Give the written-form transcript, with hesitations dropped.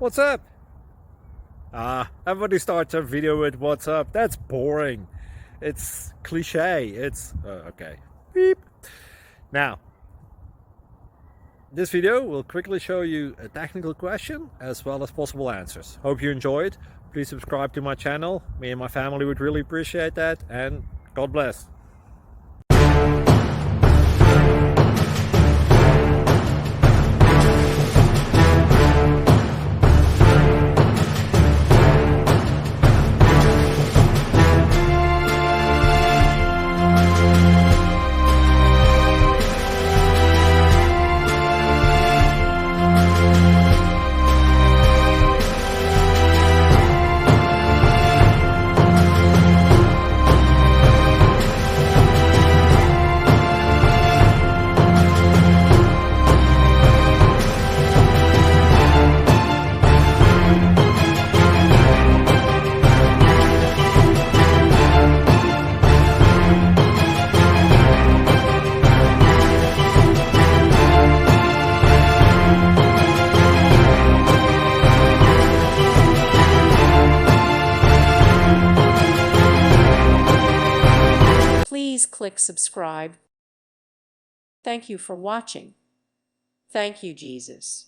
What's up? Everybody starts their video with what's up. That's boring. It's cliche. It's okay. Beep. Now, this video will quickly show you a technical question as well as possible answers. Hope you enjoyed. Please subscribe to my channel. Me and my family would really appreciate that, and God bless. Please click subscribe. Thank you for watching. Thank you, Jesus.